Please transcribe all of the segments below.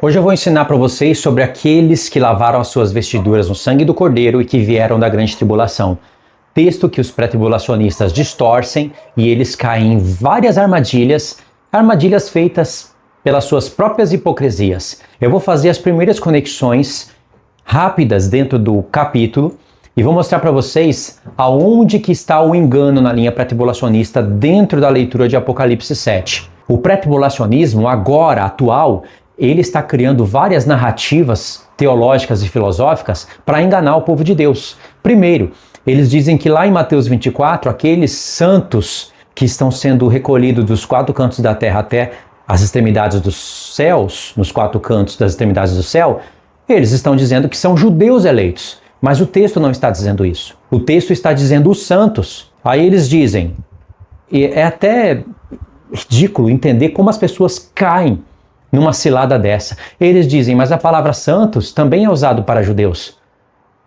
Hoje eu vou ensinar para vocês sobre aqueles que lavaram as suas vestiduras no sangue do Cordeiro e que vieram da grande tribulação. Texto que os pré-tribulacionistas distorcem e eles caem em várias armadilhas feitas pelas suas próprias hipocrisias. Eu vou fazer as primeiras conexões rápidas dentro do capítulo e vou mostrar para vocês aonde que está o engano na linha pré-tribulacionista dentro da leitura de Apocalipse 7. O pré-tribulacionismo agora, atual, ele está criando várias narrativas teológicas e filosóficas para enganar o povo de Deus. Primeiro, eles dizem que lá em Mateus 24, aqueles santos que estão sendo recolhidos dos quatro cantos da terra até as extremidades dos céus, nos quatro cantos das extremidades do céu, eles estão dizendo que são judeus eleitos. Mas o texto não está dizendo isso. O texto está dizendo os santos. Aí eles dizem, e é até ridículo entender como as pessoas caem numa cilada dessa. Eles dizem, mas a palavra santos também é usado para judeus.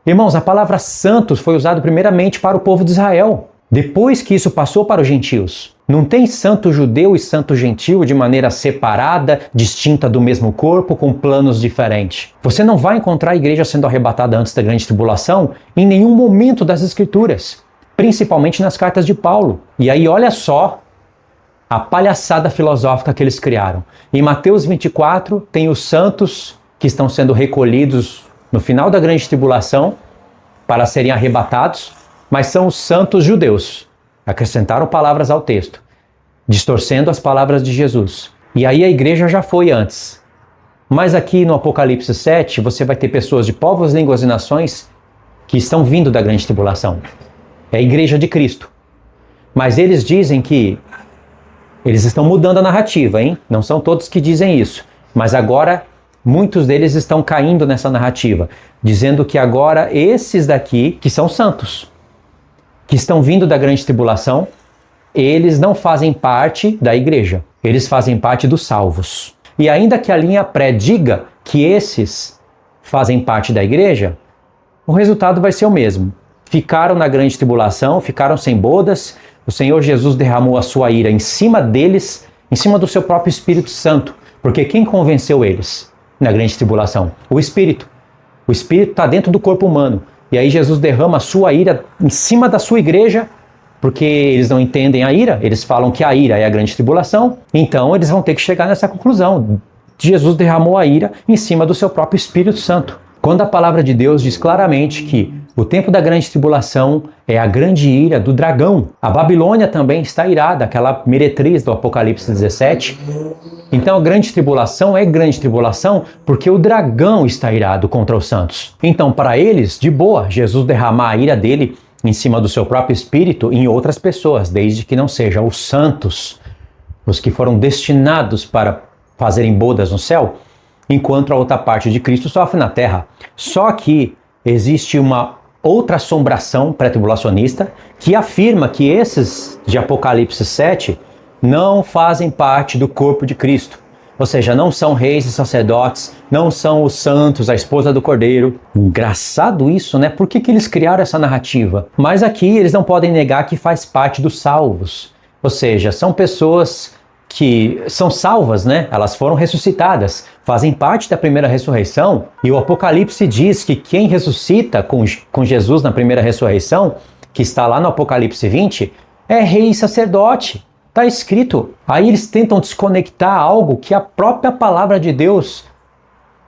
Irmãos, a palavra santos foi usada primeiramente para o povo de Israel. Depois que isso passou para os gentios. Não tem santo judeu e santo gentil de maneira separada, distinta do mesmo corpo, com planos diferentes. Você não vai encontrar a igreja sendo arrebatada antes da grande tribulação em nenhum momento das escrituras. Principalmente nas cartas de Paulo. E aí olha só a palhaçada filosófica que eles criaram. Em Mateus 24, tem os santos que estão sendo recolhidos no final da grande tribulação para serem arrebatados, mas são os santos judeus. Acrescentaram palavras ao texto, distorcendo as palavras de Jesus. E aí a igreja já foi antes. Mas aqui no Apocalipse 7, você vai ter pessoas de povos, línguas e nações que estão vindo da grande tribulação. É a igreja de Cristo. Mas eles dizem que eles estão mudando a narrativa, hein? Não são todos que dizem isso. Mas agora, muitos deles estão caindo nessa narrativa, dizendo que agora esses daqui, que são santos, que estão vindo da grande tribulação, eles não fazem parte da igreja. Eles fazem parte dos salvos. E ainda que a linha pré diga que esses fazem parte da igreja, o resultado vai ser o mesmo. Ficaram na grande tribulação, ficaram sem bodas. O Senhor Jesus derramou a sua ira em cima deles, em cima do seu próprio Espírito Santo. Porque quem convenceu eles na grande tribulação? O Espírito. O Espírito está dentro do corpo humano. E aí Jesus derrama a sua ira em cima da sua igreja, porque eles não entendem a ira. Eles falam que a ira é a grande tribulação. Então eles vão ter que chegar nessa conclusão. Jesus derramou a ira em cima do seu próprio Espírito Santo. Quando a palavra de Deus diz claramente que o tempo da grande tribulação é a grande ira do dragão. A Babilônia também está irada, aquela meretriz do Apocalipse 17. Então a grande tribulação é grande tribulação porque o dragão está irado contra os santos. Então para eles, de boa, Jesus derramar a ira dele em cima do seu próprio espírito em outras pessoas, desde que não sejam os santos, os que foram destinados para fazerem bodas no céu, enquanto a outra parte de Cristo sofre na terra. Só que existe uma outra assombração pré-tribulacionista que afirma que esses de Apocalipse 7 não fazem parte do corpo de Cristo. Ou seja, não são reis e sacerdotes, não são os santos, a esposa do Cordeiro. Engraçado isso, né? Por que eles criaram essa narrativa? Mas aqui eles não podem negar que faz parte dos salvos. Ou seja, são pessoas que são salvas, né? Elas foram ressuscitadas, fazem parte da primeira ressurreição, e o Apocalipse diz que quem ressuscita com Jesus na primeira ressurreição, que está lá no Apocalipse 20, é rei e sacerdote. Está escrito. Aí eles tentam desconectar algo que a própria palavra de Deus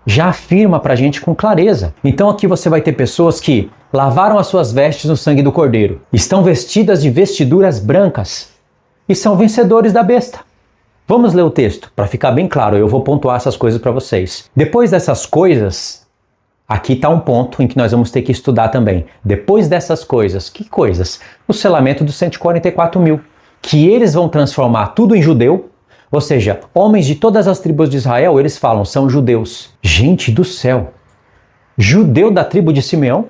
já afirma pra gente com clareza. Então aqui você vai ter pessoas que lavaram as suas vestes no sangue do Cordeiro, estão vestidas de vestiduras brancas e são vencedores da besta. Vamos ler o texto, para ficar bem claro, eu vou pontuar essas coisas para vocês. Depois dessas coisas, aqui está um ponto em que nós vamos ter que estudar também. Depois dessas coisas, que coisas? O selamento dos 144 mil, que eles vão transformar tudo em judeu, ou seja, homens de todas as tribos de Israel, eles falam, são judeus. Gente do céu! Judeu da tribo de Simeão?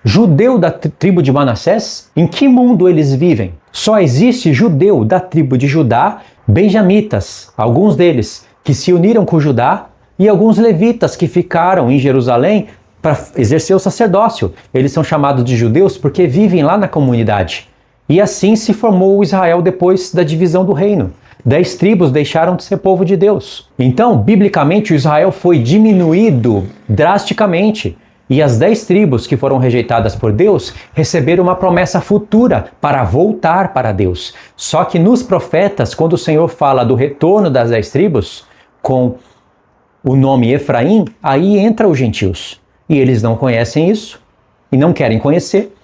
Judeu da tribo de Manassés? Em que mundo eles vivem? Só existe judeu da tribo de Judá, benjamitas, alguns deles que se uniram com Judá, e alguns levitas que ficaram em Jerusalém para exercer o sacerdócio. Eles são chamados de judeus porque vivem lá na comunidade. E assim se formou o Israel depois da divisão do reino. 10 tribos deixaram de ser povo de Deus. Então, biblicamente, o Israel foi diminuído drasticamente. E as 10 tribos que foram rejeitadas por Deus receberam uma promessa futura para voltar para Deus. Só que nos profetas, quando o Senhor fala do retorno das 10 tribos, com o nome Efraim, aí entra os gentios. E eles não conhecem isso e não querem conhecer.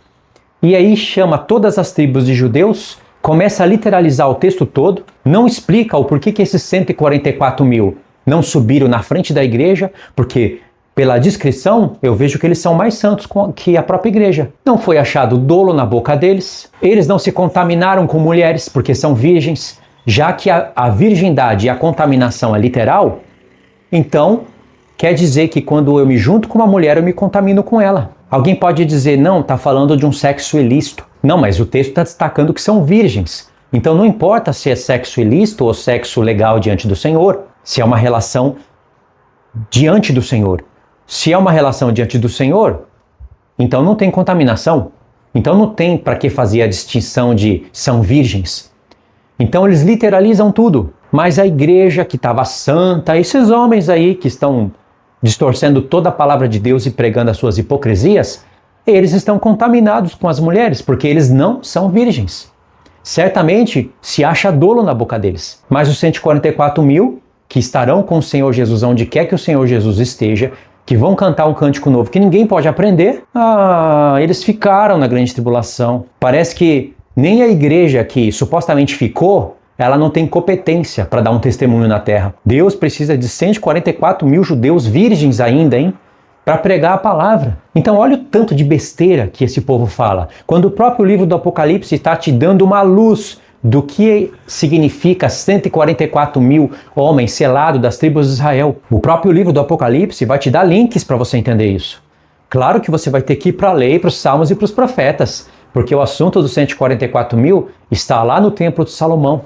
E aí chama todas as tribos de judeus, começa a literalizar o texto todo, não explica o porquê que esses 144 mil não subiram na frente da igreja, porque pela descrição eu vejo que eles são mais santos que a própria igreja. Não foi achado dolo na boca deles, eles não se contaminaram com mulheres porque são virgens, já que a virgindade e a contaminação é literal, então quer dizer que quando eu me junto com uma mulher eu me contamino com ela. Alguém pode dizer, não, está falando de um sexo ilícito. Não, mas o texto está destacando que são virgens. Então não importa se é sexo ilícito ou sexo legal diante do Senhor, se é uma relação diante do Senhor. Se é uma relação diante do Senhor, então não tem contaminação. Então não tem para que fazer a distinção de são virgens. Então eles literalizam tudo. Mas a igreja que estava santa, esses homens aí que estão distorcendo toda a palavra de Deus e pregando as suas hipocrisias, eles estão contaminados com as mulheres, porque eles não são virgens. Certamente se acha dolo na boca deles. Mas os 144 mil, que estarão com o Senhor Jesus onde quer que o Senhor Jesus esteja, que vão cantar um cântico novo que ninguém pode aprender, eles ficaram na grande tribulação. Parece que nem a igreja que supostamente ficou, ela não tem competência para dar um testemunho na terra. Deus precisa de 144 mil judeus virgens ainda, hein? Para pregar a palavra. Então olha o tanto de besteira que esse povo fala. Quando o próprio livro do Apocalipse está te dando uma luz do que significa 144 mil homens selados das tribos de Israel. O próprio livro do Apocalipse vai te dar links para você entender isso. Claro que você vai ter que ir para a lei, para os salmos e para os profetas, porque o assunto dos 144 mil está lá no templo de Salomão.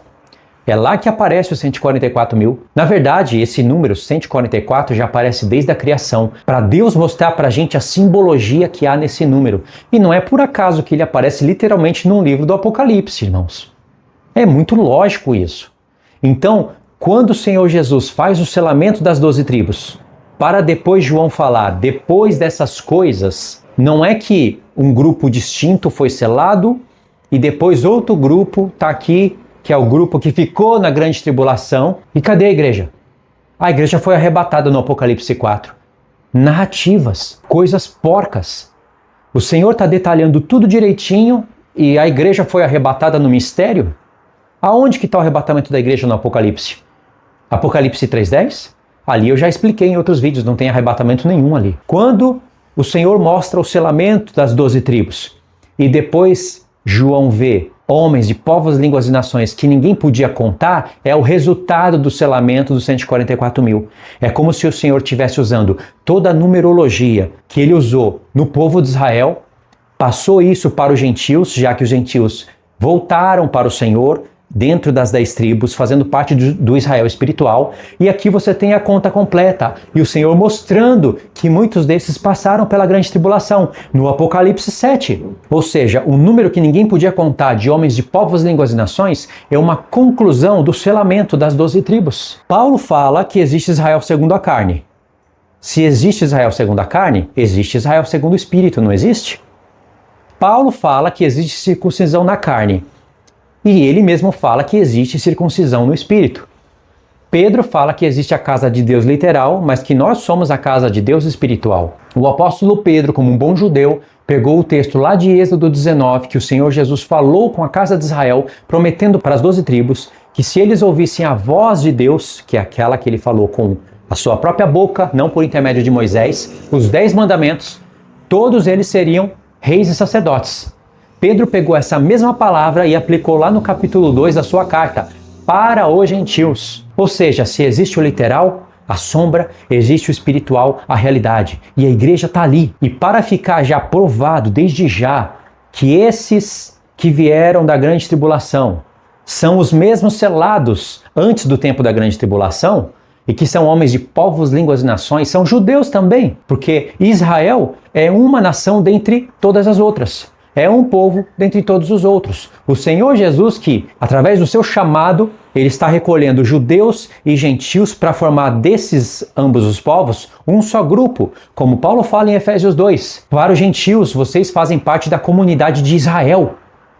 É lá que aparece os 144 mil. Na verdade, esse número 144 já aparece desde a criação, para Deus mostrar para a gente a simbologia que há nesse número. E não é por acaso que ele aparece literalmente num livro do Apocalipse, irmãos. É muito lógico isso. Então, quando o Senhor Jesus faz o selamento das 12 tribos, para depois João falar, depois dessas coisas, não é que um grupo distinto foi selado e depois outro grupo está aqui, que é o grupo que ficou na grande tribulação. E cadê a igreja? A igreja foi arrebatada no Apocalipse 4. Narrativas, coisas porcas. O Senhor está detalhando tudo direitinho e a igreja foi arrebatada no mistério? Aonde que está o arrebatamento da igreja no Apocalipse? Apocalipse 3:10? Ali eu já expliquei em outros vídeos, não tem arrebatamento nenhum ali. Quando o Senhor mostra o selamento das 12 tribos e depois João vê homens de povos, línguas e nações que ninguém podia contar, é o resultado do selamento dos 144 mil. É como se o Senhor estivesse usando toda a numerologia que ele usou no povo de Israel, passou isso para os gentios, já que os gentios voltaram para o Senhor, dentro das 10 tribos, fazendo parte do Israel espiritual, e aqui você tem a conta completa, e o Senhor mostrando que muitos desses passaram pela grande tribulação, no Apocalipse 7. Ou seja, o número que ninguém podia contar de homens de povos, línguas e nações é uma conclusão do selamento das 12 tribos. Paulo fala que existe Israel segundo a carne. Se existe Israel segundo a carne, existe Israel segundo o Espírito, não existe? Paulo fala que existe circuncisão na carne. E ele mesmo fala que existe circuncisão no Espírito. Pedro fala que existe a casa de Deus literal, mas que nós somos a casa de Deus espiritual. O apóstolo Pedro, como um bom judeu, pegou o texto lá de Êxodo 19, que o Senhor Jesus falou com a casa de Israel, prometendo para as 12 tribos, que se eles ouvissem a voz de Deus, que é aquela que ele falou com a sua própria boca, não por intermédio de Moisés, os 10 mandamentos, todos eles seriam reis e sacerdotes. Pedro pegou essa mesma palavra e aplicou lá no capítulo 2 da sua carta, para os gentios. Ou seja, se existe o literal, a sombra, existe o espiritual, a realidade. E a igreja está ali. E para ficar já provado desde já que esses que vieram da grande tribulação são os mesmos selados antes do tempo da grande tribulação, e que são homens de povos, línguas e nações, são judeus também, porque Israel é uma nação dentre todas as outras. é um povo dentre todos os outros. O Senhor Jesus que, através do seu chamado, ele está recolhendo judeus e gentios para formar desses ambos os povos um só grupo. Como Paulo fala em Efésios 2, para os gentios vocês fazem parte da comunidade de Israel.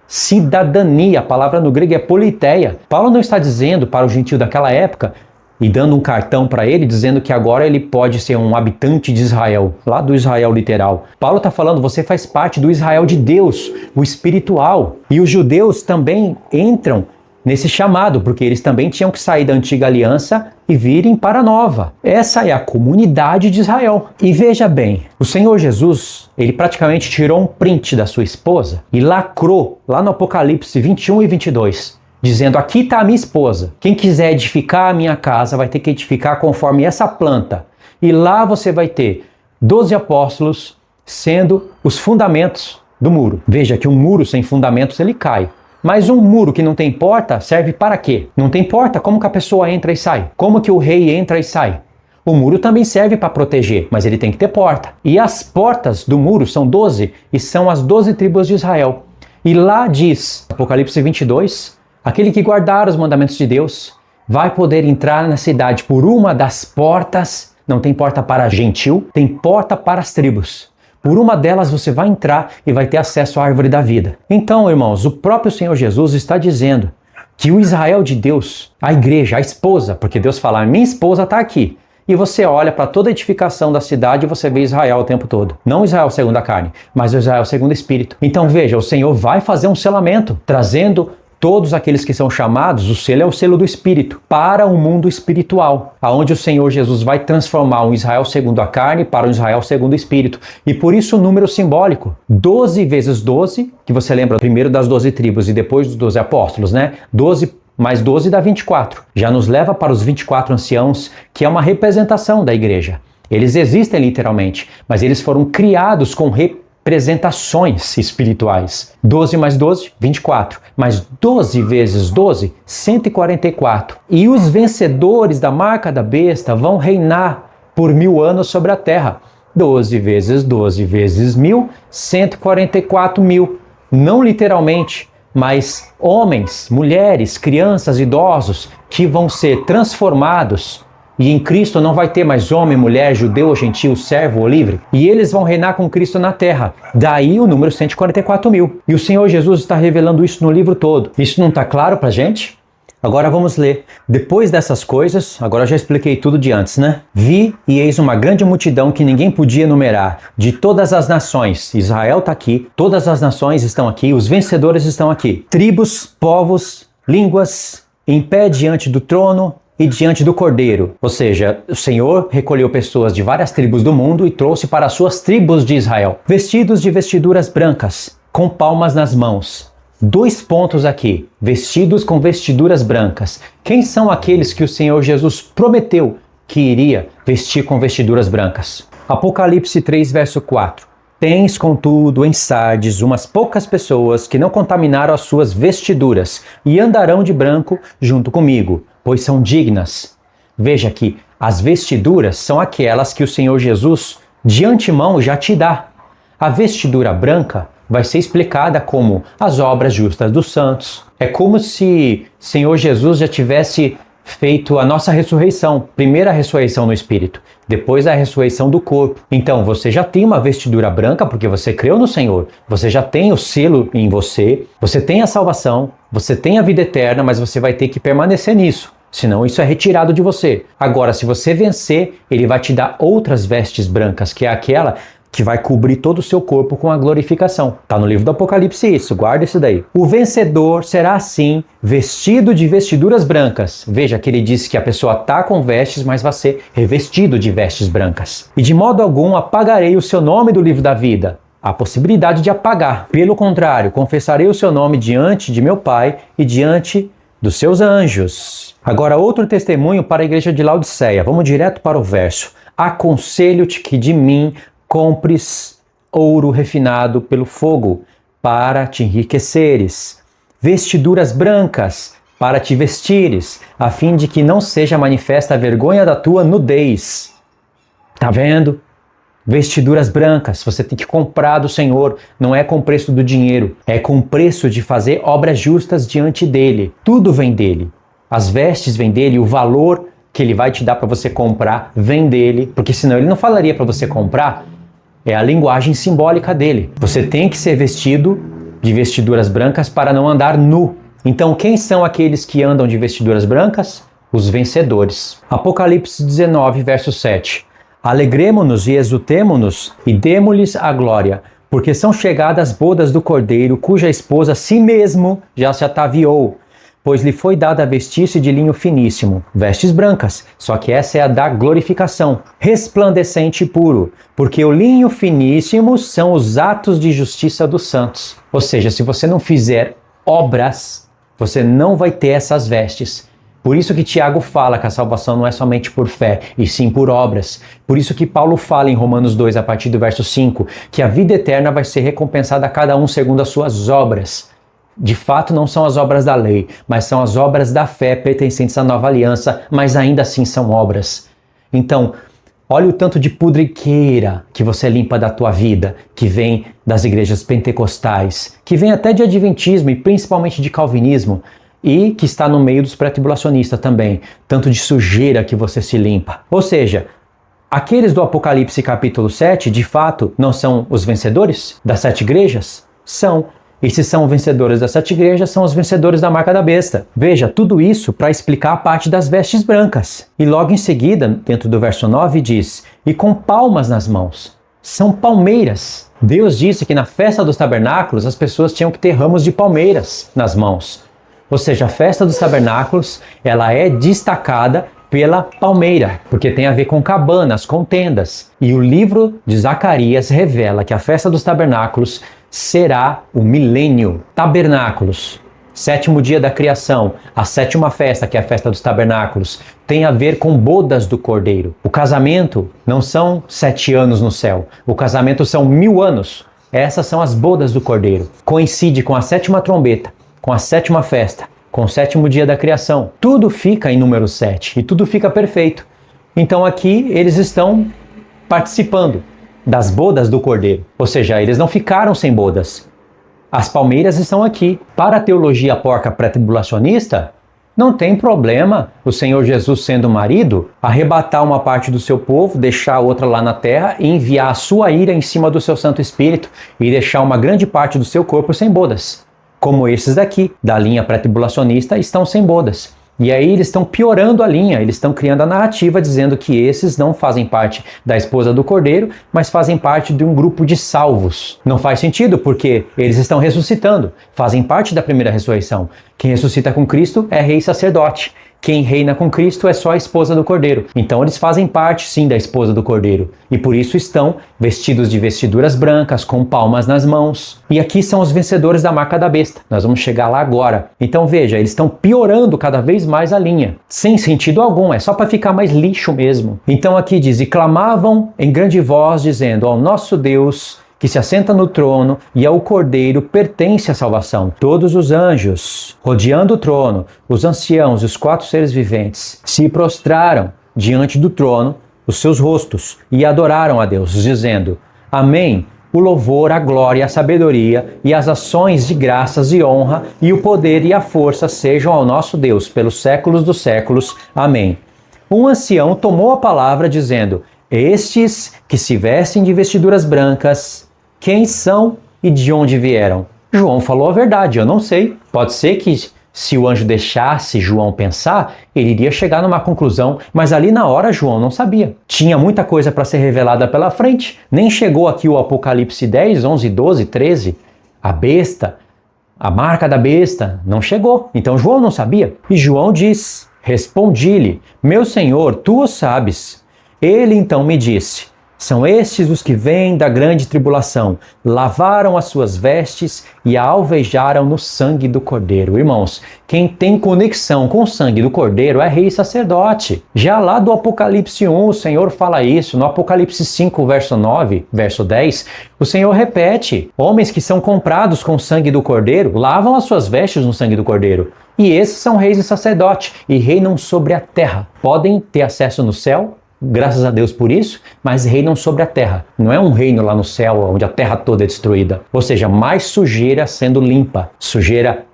Cidadania, a palavra no grego é politeia. Paulo não está dizendo para o gentio daquela época e dando um cartão para ele, dizendo que agora ele pode ser um habitante de Israel, lá do Israel literal. Paulo está falando, você faz parte do Israel de Deus, o espiritual. E os judeus também entram nesse chamado, porque eles também tinham que sair da antiga aliança e virem para a nova. Essa é a comunidade de Israel. E veja bem, o Senhor Jesus, ele praticamente tirou um print da sua esposa e lacrou lá no Apocalipse 21 e 22, dizendo, aqui está a minha esposa. Quem quiser edificar a minha casa vai ter que edificar conforme essa planta. E lá você vai ter 12 apóstolos sendo os fundamentos do muro. Veja que um muro sem fundamentos ele cai. Mas um muro que não tem porta serve para quê? Não tem porta, como que a pessoa entra e sai? Como que o rei entra e sai? O muro também serve para proteger, mas ele tem que ter porta. E as portas do muro são 12 e são as 12 tribos de Israel. E lá diz, Apocalipse 22, aquele que guardar os mandamentos de Deus vai poder entrar na cidade por uma das portas. Não tem porta para gentil, tem porta para as tribos. Por uma delas você vai entrar e vai ter acesso à árvore da vida. Então, irmãos, o próprio Senhor Jesus está dizendo que o Israel de Deus, a igreja, a esposa, porque Deus fala, minha esposa está aqui. E você olha para toda a edificação da cidade e você vê Israel o tempo todo. Não Israel segundo a carne, mas Israel segundo o Espírito. Então veja, o Senhor vai fazer um selamento, trazendo todos aqueles que são chamados, o selo é o selo do Espírito, para o mundo espiritual, aonde o Senhor Jesus vai transformar um Israel segundo a carne para um Israel segundo o Espírito. E por isso o número simbólico, 12 vezes 12, que você lembra primeiro das 12 tribos e depois dos 12 apóstolos, né? 12 mais 12 dá 24. Já nos leva para os 24 anciãos, que é uma representação da igreja. Eles existem literalmente, mas eles foram criados com representações espirituais. 12 mais 12, 24. Mais 12 vezes 12, 144. E os vencedores da marca da besta vão reinar por 1000 anos sobre a terra. 12 vezes 12 vezes 1000, 144 mil. Não literalmente, mas homens, mulheres, crianças, idosos que vão ser transformados. E em Cristo não vai ter mais homem, mulher, judeu ou gentil, servo ou livre. E eles vão reinar com Cristo na terra. Daí o número 144 mil. E o Senhor Jesus está revelando isso no livro todo. Isso não está claro pra gente? Agora vamos ler. Depois dessas coisas, agora eu já expliquei tudo de antes, né? Vi e eis uma grande multidão que ninguém podia enumerar, de todas as nações. Israel está aqui, todas as nações estão aqui, os vencedores estão aqui. Tribos, povos, línguas, em pé diante do trono e diante do Cordeiro. Ou seja, o Senhor recolheu pessoas de várias tribos do mundo e trouxe para as suas tribos de Israel, vestidos de vestiduras brancas, com palmas nas mãos. 2 pontos aqui, vestidos com vestiduras brancas. Quem são aqueles que o Senhor Jesus prometeu que iria vestir com vestiduras brancas? Apocalipse 3, verso 4. Tens, contudo, em Sardes umas poucas pessoas que não contaminaram as suas vestiduras e andarão de branco junto comigo, pois são dignas. Veja que as vestiduras são aquelas que o Senhor Jesus de antemão já te dá. A vestidura branca vai ser explicada como as obras justas dos santos. É como se o Senhor Jesus já tivesse feito a nossa ressurreição. Primeiro a ressurreição no Espírito, depois a ressurreição do corpo. Então você já tem uma vestidura branca porque você creu no Senhor. Você já tem o selo em você, você tem a salvação, você tem a vida eterna, mas você vai ter que permanecer nisso. Senão isso é retirado de você. Agora, se você vencer, ele vai te dar outras vestes brancas, que é aquela que vai cobrir todo o seu corpo com a glorificação. Está no livro do Apocalipse isso, guarda isso daí. O vencedor será assim, vestido de vestiduras brancas. Veja que ele disse que a pessoa está com vestes, mas vai ser revestido de vestes brancas. E de modo algum apagarei o seu nome do livro da vida. Há possibilidade de apagar. Pelo contrário, confessarei o seu nome diante de meu Pai e diante dos seus anjos. Agora outro testemunho para a igreja de Laodiceia. Vamos direto para o verso. Aconselho-te que de mim compres ouro refinado pelo fogo, para te enriqueceres, vestiduras brancas, para te vestires, a fim de que não seja manifesta a vergonha da tua nudez. Tá vendo? Vestiduras brancas, você tem que comprar do Senhor, não é com o preço do dinheiro, é com o preço de fazer obras justas diante dele. Tudo vem dele. As vestes vêm dele, o valor que ele vai te dar para você comprar vem dele, porque senão ele não falaria para você comprar. É a linguagem simbólica dele. Você tem que ser vestido de vestiduras brancas para não andar nu. Então, quem são aqueles que andam de vestiduras brancas? Os vencedores. Apocalipse 19, verso 7. Alegremo-nos e exultemo-nos e demo-lhes a glória, porque são chegadas as bodas do Cordeiro, cuja esposa a si mesmo já se ataviou, pois lhe foi dada a vestir-se de linho finíssimo, vestes brancas, só que essa é a da glorificação, resplandecente e puro, porque o linho finíssimo são os atos de justiça dos santos. Ou seja, se você não fizer obras, você não vai ter essas vestes. Por isso que Tiago fala que a salvação não é somente por fé, e sim por obras. Por isso que Paulo fala em Romanos 2, a partir do verso 5, que a vida eterna vai ser recompensada a cada um segundo as suas obras. De fato, não são as obras da lei, mas são as obras da fé pertencentes à nova aliança, mas ainda assim são obras. Então, olha o tanto de pudriqueira que você limpa da tua vida, que vem das igrejas pentecostais, que vem até de adventismo e principalmente de calvinismo, e que está no meio dos pré-tribulacionistas também, tanto de sujeira que você se limpa. Ou seja, aqueles do Apocalipse capítulo 7, de fato, não são os vencedores das 7 igrejas? São. E se são vencedores das 7 igrejas, são os vencedores da marca da besta. Veja, tudo isso para explicar a parte das vestes brancas. E logo em seguida, dentro do verso 9, diz, e com palmas nas mãos. São palmeiras. Deus disse que na festa dos tabernáculos as pessoas tinham que ter ramos de palmeiras nas mãos. Ou seja, a festa dos tabernáculos, ela é destacada pela palmeira, porque tem a ver com cabanas, com tendas. E o livro de Zacarias revela que a festa dos tabernáculos será o milênio. Tabernáculos, 7º dia da criação, a 7ª festa, que é a festa dos tabernáculos, tem a ver com bodas do Cordeiro. O casamento não são 7 anos no céu, o casamento são 1000 anos. Essas são as bodas do Cordeiro. Coincide com a 7ª trombeta, com a 7ª festa, com o 7º dia da criação. Tudo fica em número 7 e tudo fica perfeito. Então aqui eles estão participando das bodas do Cordeiro. Ou seja, eles não ficaram sem bodas. As palmeiras estão aqui. Para a teologia porca pré-tribulacionista, não tem problema o Senhor Jesus, sendo marido, arrebatar uma parte do seu povo, deixar a outra lá na terra e enviar a sua ira em cima do seu Santo Espírito e deixar uma grande parte do seu corpo sem bodas. Como esses daqui, da linha pré-tribulacionista, estão sem bodas. E aí eles estão piorando a linha, eles estão criando a narrativa dizendo que esses não fazem parte da esposa do Cordeiro, mas fazem parte de um grupo de salvos. Não faz sentido porque eles estão ressuscitando, fazem parte da primeira ressurreição. Quem ressuscita com Cristo é rei e sacerdote. Quem reina com Cristo é só a esposa do Cordeiro. Então eles fazem parte, sim, da esposa do Cordeiro. E por isso estão vestidos de vestiduras brancas, com palmas nas mãos. E aqui são os vencedores da marca da besta. Nós vamos chegar lá agora. Então veja, eles estão piorando cada vez mais a linha. Sem sentido algum, é só para ficar mais lixo mesmo. Então aqui diz, e clamavam em grande voz, dizendo, ao nosso Deus, que se assenta no trono, e ao Cordeiro pertence a salvação. Todos os anjos, rodeando o trono, os anciãos e os 4 seres viventes, se prostraram diante do trono, os seus rostos, e adoraram a Deus, dizendo, Amém, o louvor, a glória, a sabedoria e as ações de graças e honra, e o poder e a força sejam ao nosso Deus, pelos séculos dos séculos. Amém. Um ancião tomou a palavra, dizendo, estes que se vestem de vestiduras brancas, quem são e de onde vieram? João falou a verdade, eu não sei. Pode ser que se o anjo deixasse João pensar, ele iria chegar numa conclusão, mas ali na hora João não sabia. Tinha muita coisa para ser revelada pela frente. Nem chegou aqui o Apocalipse 10, 11, 12, 13. A besta, a marca da besta, não chegou. Então João não sabia. E João diz, respondi-lhe, meu Senhor, tu o sabes. Ele então me disse, são estes os que vêm da grande tribulação, lavaram as suas vestes e a alvejaram no sangue do Cordeiro. Irmãos, quem tem conexão com o sangue do Cordeiro é rei e sacerdote. Já lá do Apocalipse 1, o Senhor fala isso. No Apocalipse 5, verso 9, verso 10, o Senhor repete, homens que são comprados com o sangue do Cordeiro, lavam as suas vestes no sangue do Cordeiro. E esses são reis e sacerdotes e reinam sobre a terra. Podem ter acesso no céu? graças a Deus por isso, mas reinam sobre a terra. Não é um reino lá no céu onde a terra toda é destruída. Ou seja, mais sujeira sendo limpa. Sujeira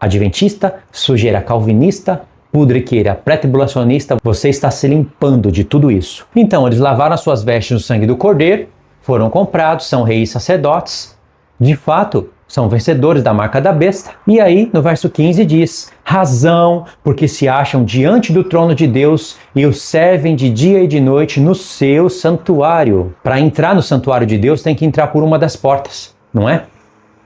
adventista, sujeira calvinista, pudriqueira, pré-tribulacionista, você está se limpando de tudo isso. Então, eles lavaram as suas vestes no sangue do Cordeiro, foram comprados, são reis e sacerdotes, de fato, são vencedores da marca da besta. E aí, no verso 15 diz, razão, porque se acham diante do trono de Deus e o servem de dia e de noite no seu santuário. Para entrar no santuário de Deus, tem que entrar por uma das portas, não é?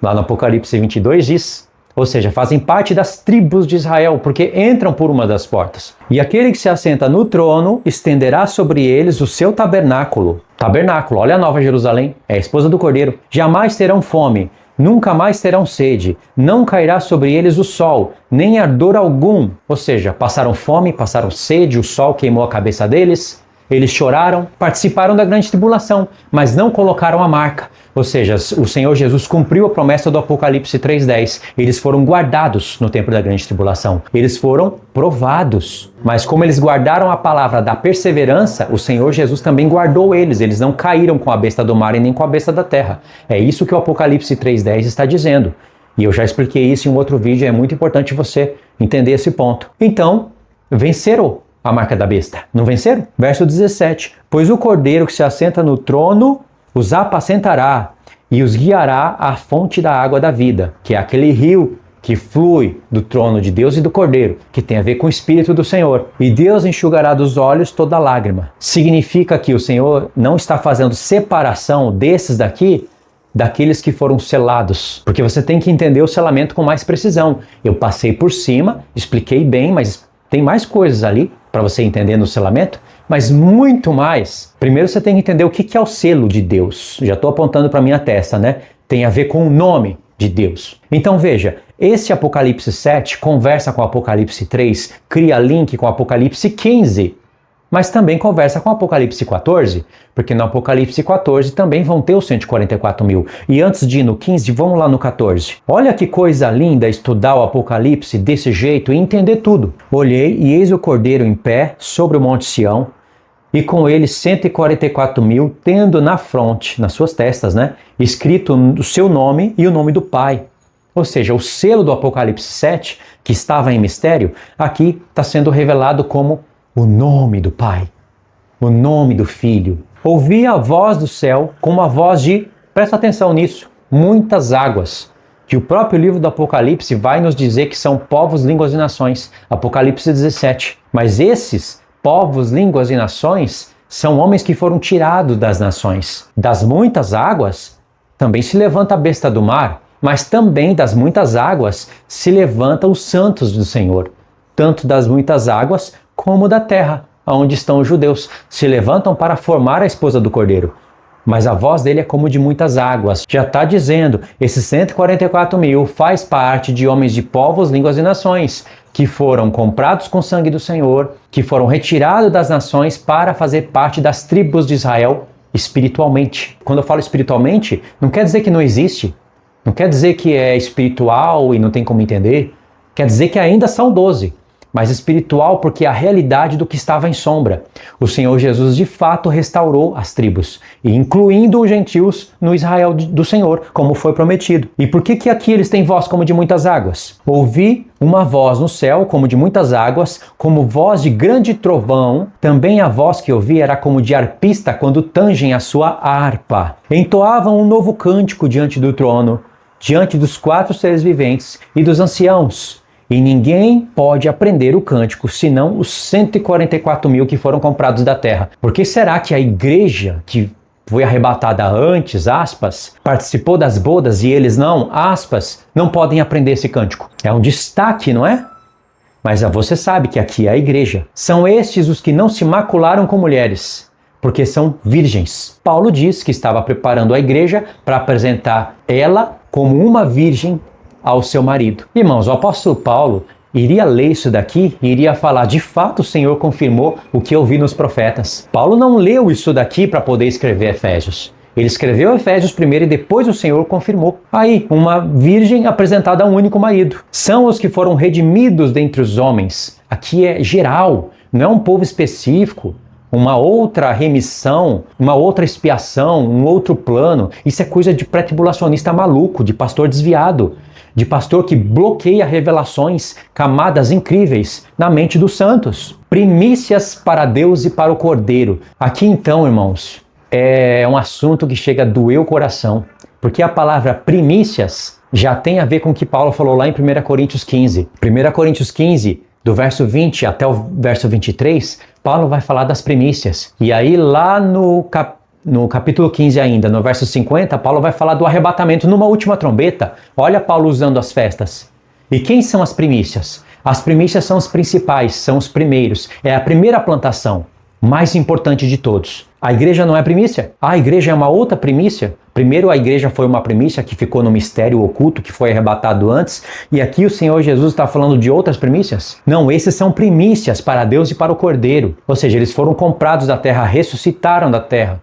Lá no Apocalipse 22 diz, ou seja, fazem parte das tribos de Israel, porque entram por uma das portas. E aquele que se assenta no trono estenderá sobre eles o seu tabernáculo. Tabernáculo, olha a Nova Jerusalém, é a esposa do Cordeiro. Jamais terão fome, nunca mais terão sede, não cairá sobre eles o sol, nem ardor algum. Ou seja, passaram fome, passaram sede, o sol queimou a cabeça deles, eles choraram, participaram da grande tribulação, mas não colocaram a marca. Ou seja, o Senhor Jesus cumpriu a promessa do Apocalipse 3:10. Eles foram guardados no tempo da grande tribulação. Eles foram provados. Mas como eles guardaram a palavra da perseverança, o Senhor Jesus também guardou eles. Eles não caíram com a besta do mar e nem com a besta da terra. É isso que o Apocalipse 3:10 está dizendo. E eu já expliquei isso em um outro vídeo. É muito importante você entender esse ponto. Então, venceram a marca da besta. Não venceram? Verso 17. Pois o Cordeiro que se assenta no trono os apacentará e os guiará à fonte da água da vida, que é aquele rio que flui do trono de Deus e do Cordeiro, que tem a ver com o Espírito do Senhor. E Deus enxugará dos olhos toda lágrima. Significa que o Senhor não está fazendo separação desses daqui, daqueles que foram selados. Porque você tem que entender o selamento com mais precisão. Eu passei por cima, expliquei bem, mas tem mais coisas ali para você entender no selamento. Mas muito mais. Primeiro você tem que entender o que é o selo de Deus. Já estou apontando para a minha testa, né? Tem a ver com o nome de Deus. Então veja, esse Apocalipse 7 conversa com o Apocalipse 3, cria link com o Apocalipse 15, mas também conversa com o Apocalipse 14, porque no Apocalipse 14 também vão ter os 144 mil. E antes de ir no 15, vamos lá no 14. Olha que coisa linda estudar o Apocalipse desse jeito e entender tudo. Olhei e eis o Cordeiro em pé sobre o monte Sião, e com ele 144 mil, tendo na fronte, nas suas testas, né, escrito o seu nome e o nome do Pai. Ou seja, o selo do Apocalipse 7, que estava em mistério, aqui está sendo revelado como o nome do Pai, o nome do Filho. Ouvi a voz do céu como a voz de, presta atenção nisso, muitas águas, que o próprio livro do Apocalipse vai nos dizer que são povos, línguas e nações. Apocalipse 17. Mas esses povos, línguas e nações são homens que foram tirados das nações. Das muitas águas também se levanta a besta do mar, mas também das muitas águas se levantam os santos do Senhor. Tanto das muitas águas como da terra, onde estão os judeus, se levantam para formar a esposa do Cordeiro. Mas a voz dele é como de muitas águas. Já está dizendo, esses 144 mil faz parte de homens de povos, línguas e nações, que foram comprados com sangue do Senhor, que foram retirados das nações para fazer parte das tribos de Israel espiritualmente. Quando eu falo espiritualmente, não quer dizer que não existe, não quer dizer que é espiritual e não tem como entender, quer dizer que ainda são 12. Mas espiritual porque é a realidade do que estava em sombra. O Senhor Jesus de fato restaurou as tribos, e incluindo os gentios no Israel do Senhor, como foi prometido. E por que aqui eles têm voz como de muitas águas? Ouvi uma voz no céu como de muitas águas, como voz de grande trovão. Também a voz que ouvi era como de arpista quando tangem a sua harpa. Entoavam um novo cântico diante do trono, diante dos 4 seres viventes e dos anciãos. E ninguém pode aprender o cântico, senão os 144 mil que foram comprados da terra. Por que será que a igreja que foi arrebatada antes, aspas, participou das bodas e eles não, aspas, não podem aprender esse cântico? É um destaque, não é? Mas você sabe que aqui é a igreja. São estes os que não se macularam com mulheres, porque são virgens. Paulo diz que estava preparando a igreja para apresentar ela como uma virgem ao seu marido. Irmãos, o apóstolo Paulo iria ler isso daqui e iria falar, de fato o Senhor confirmou o que eu vi nos profetas. Paulo não leu isso daqui para poder escrever Efésios. Ele escreveu Efésios primeiro e depois o Senhor confirmou. Aí, uma virgem apresentada a um único marido. São os que foram redimidos dentre os homens. Aqui é geral, não é um povo específico. uma outra remissão, uma outra expiação, um outro plano. Isso é coisa de pré-tribulacionista maluco, de pastor desviado, de pastor que bloqueia revelações, camadas incríveis na mente dos santos. Primícias para Deus e para o Cordeiro. Aqui então, irmãos, é um assunto que chega a doer o coração, porque a palavra primícias já tem a ver com o que Paulo falou lá em 1 Coríntios 15. 1 Coríntios 15, do verso 20 até o verso 23, Paulo vai falar das primícias. E aí lá no capítulo 15 ainda, no verso 50, Paulo vai falar do arrebatamento numa última trombeta. Olha Paulo usando as festas. E quem são as primícias? As primícias são os principais, são os primeiros. É a primeira plantação, mais importante de todos. A igreja não é primícia? A igreja é uma outra primícia? Primeiro a igreja foi uma primícia que ficou no mistério oculto, que foi arrebatado antes, e aqui o Senhor Jesus está falando de outras primícias? Não, esses são primícias para Deus e para o Cordeiro. Ou seja, eles foram comprados da terra, ressuscitaram da terra,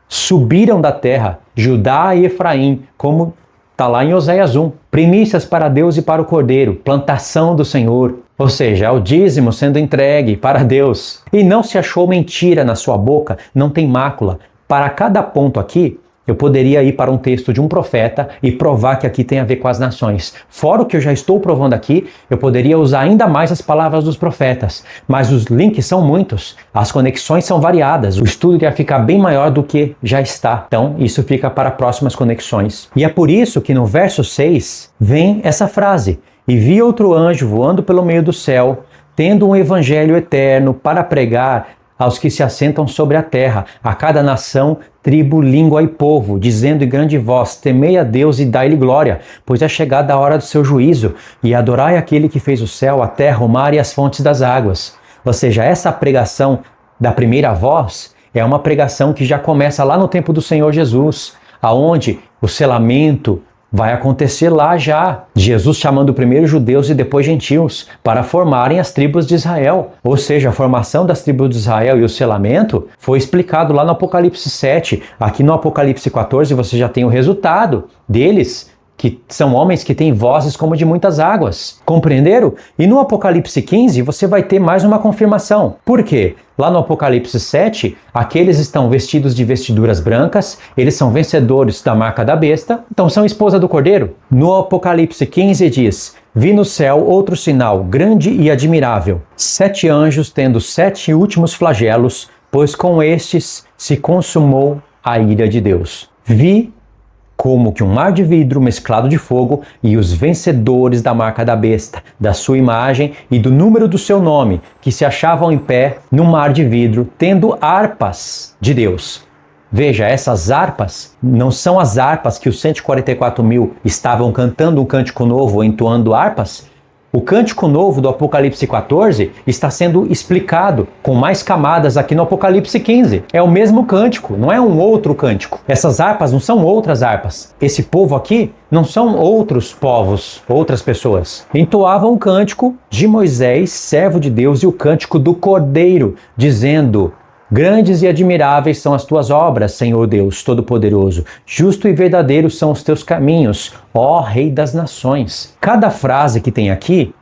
subiram da terra, Judá e Efraim, como está lá em Oséias 1. Primícias para Deus e para o Cordeiro, plantação do Senhor. Ou seja, é o dízimo sendo entregue para Deus. E não se achou mentira na sua boca, não tem mácula. Para cada ponto aqui, eu poderia ir para um texto de um profeta e provar que aqui tem a ver com as nações. Fora o que eu já estou provando aqui, eu poderia usar ainda mais as palavras dos profetas. Mas os links são muitos, as conexões são variadas, o estudo ia ficar bem maior do que já está. Então, isso fica para próximas conexões. E é por isso que no verso 6 vem essa frase: "E vi outro anjo voando pelo meio do céu, tendo um evangelho eterno para pregar aos que se assentam sobre a terra, a cada nação, tribo, língua e povo, dizendo em grande voz: temei a Deus e dai-lhe glória, pois é chegada a hora do seu juízo, e adorai aquele que fez o céu, a terra, o mar e as fontes das águas." Ou seja, essa pregação da primeira voz é uma pregação que já começa lá no tempo do Senhor Jesus, aonde o selamento vai acontecer lá já. Jesus chamando primeiro judeus e depois gentios para formarem as tribos de Israel. Ou seja, a formação das tribos de Israel e o selamento foi explicado lá no Apocalipse 7. Aqui no Apocalipse 14 você já tem o resultado deles, que são homens que têm vozes como de muitas águas. Compreenderam? E no Apocalipse 15 você vai ter mais uma confirmação. Por quê? Lá no Apocalipse 7, aqueles estão vestidos de vestiduras brancas, eles são vencedores da marca da besta, então são esposa do Cordeiro. No Apocalipse 15 diz: "Vi no céu outro sinal, grande e admirável, 7 anjos tendo 7 últimos flagelos, pois com estes se consumou a ira de Deus. Vi como que um mar de vidro mesclado de fogo, e os vencedores da marca da besta, da sua imagem e do número do seu nome, que se achavam em pé no mar de vidro, tendo harpas de Deus." Veja, essas harpas não são as harpas que os 144 mil estavam cantando um cântico novo ou entoando harpas. O cântico novo do Apocalipse 14 está sendo explicado com mais camadas aqui no Apocalipse 15. É o mesmo cântico, não é um outro cântico. Essas harpas não são outras harpas. Esse povo aqui não são outros povos, outras pessoas. Entoavam o cântico de Moisés, servo de Deus, e o cântico do Cordeiro, dizendo: "Grandes e admiráveis são as tuas obras, Senhor Deus Todo-Poderoso. Justo e verdadeiro são os teus caminhos, ó Rei das Nações." Cada frase que tem aqui,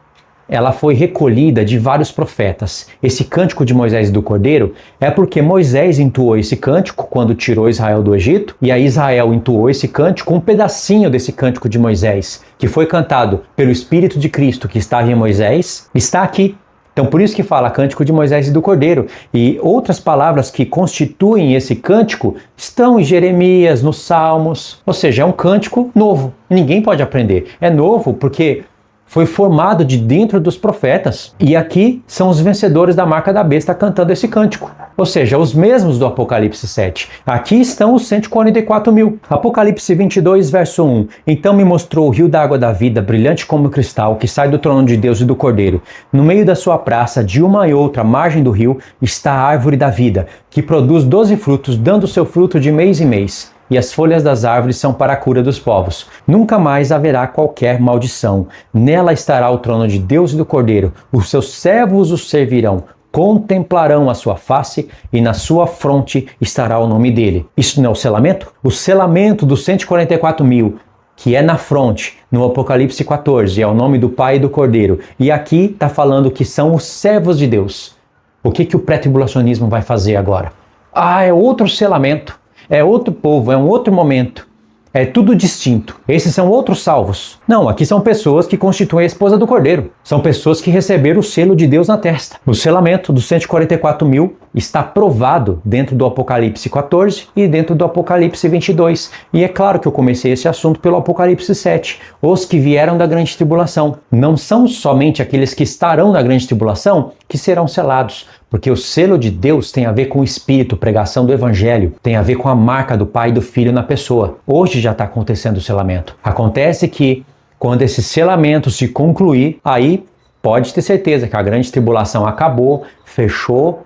ela foi recolhida de vários profetas. Esse cântico de Moisés e do Cordeiro é porque Moisés entoou esse cântico quando tirou Israel do Egito, e aí Israel entoou esse cântico, um pedacinho desse cântico de Moisés, que foi cantado pelo Espírito de Cristo que estava em Moisés, está aqui. Então por isso que fala cântico de Moisés e do Cordeiro. E outras palavras que constituem esse cântico estão em Jeremias, nos Salmos. Ou seja, é um cântico novo. Ninguém pode aprender. É novo porque foi formado de dentro dos profetas. E aqui são os vencedores da marca da besta cantando esse cântico. Ou seja, os mesmos do Apocalipse 7. Aqui estão os 144 mil. Apocalipse 22, verso 1. "Então me mostrou o rio da água da vida, brilhante como cristal, que sai do trono de Deus e do Cordeiro. No meio da sua praça, de uma e outra margem do rio, está a árvore da vida, que produz 12 frutos, dando seu fruto de mês em mês. E as folhas das árvores são para a cura dos povos. Nunca mais haverá qualquer maldição. Nela estará o trono de Deus e do Cordeiro. Os seus servos os servirão. Contemplarão a sua face, e na sua fronte estará o nome dele." Isso não é o selamento? O selamento dos 144 mil, que é na fronte, no Apocalipse 14, é o nome do Pai e do Cordeiro. E aqui está falando que são os servos de Deus. O que o pré-tribulacionismo vai fazer agora? Ah, é outro selamento, é outro povo, é um outro momento. É tudo distinto. Esses são outros salvos. Não, aqui são pessoas que constituem a esposa do Cordeiro. São pessoas que receberam o selo de Deus na testa. O selamento dos 144 mil está provado dentro do Apocalipse 14 e dentro do Apocalipse 22. E é claro que eu comecei esse assunto pelo Apocalipse 7. Os que vieram da grande tribulação. Não são somente aqueles que estarão na grande tribulação que serão selados. Porque o selo de Deus tem a ver com o Espírito, pregação do Evangelho, tem a ver com a marca do Pai e do Filho na pessoa. Hoje já está acontecendo o selamento. Acontece que quando esse selamento se concluir, aí pode ter certeza que a grande tribulação acabou, fechou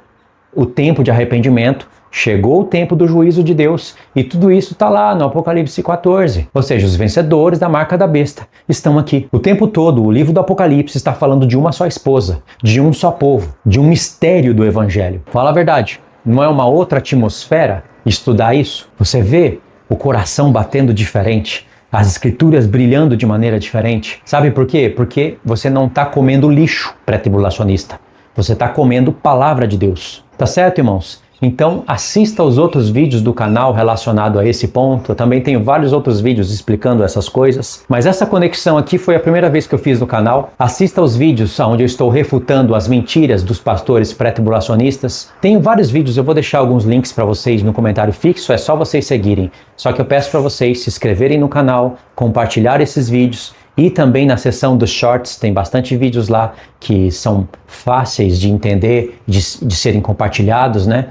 o tempo de arrependimento, chegou o tempo do juízo de Deus e tudo isso está lá no Apocalipse 14. Ou seja, os vencedores da marca da besta estão aqui. O tempo todo, o livro do Apocalipse está falando de uma só esposa, de um só povo, de um mistério do Evangelho. Fala a verdade, não é uma outra atmosfera estudar isso? Você vê o coração batendo diferente, as escrituras brilhando de maneira diferente. Sabe por quê? Porque você não está comendo lixo pré-tribulacionista. Você está comendo palavra de Deus. Tá certo, irmãos? Então assista aos outros vídeos do canal relacionado a esse ponto. Eu também tenho vários outros vídeos explicando essas coisas. Mas essa conexão aqui foi a primeira vez que eu fiz no canal. Assista aos vídeos onde eu estou refutando as mentiras dos pastores pré-tribulacionistas. Tenho vários vídeos, eu vou deixar alguns links para vocês no comentário fixo, é só vocês seguirem. Só que eu peço para vocês se inscreverem no canal, compartilhar esses vídeos. E também na seção dos shorts tem bastante vídeos lá que são fáceis de entender, de serem compartilhados, né?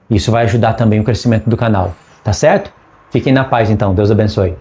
Isso vai ajudar também o crescimento do canal, tá certo? Fiquem na paz então, Deus abençoe.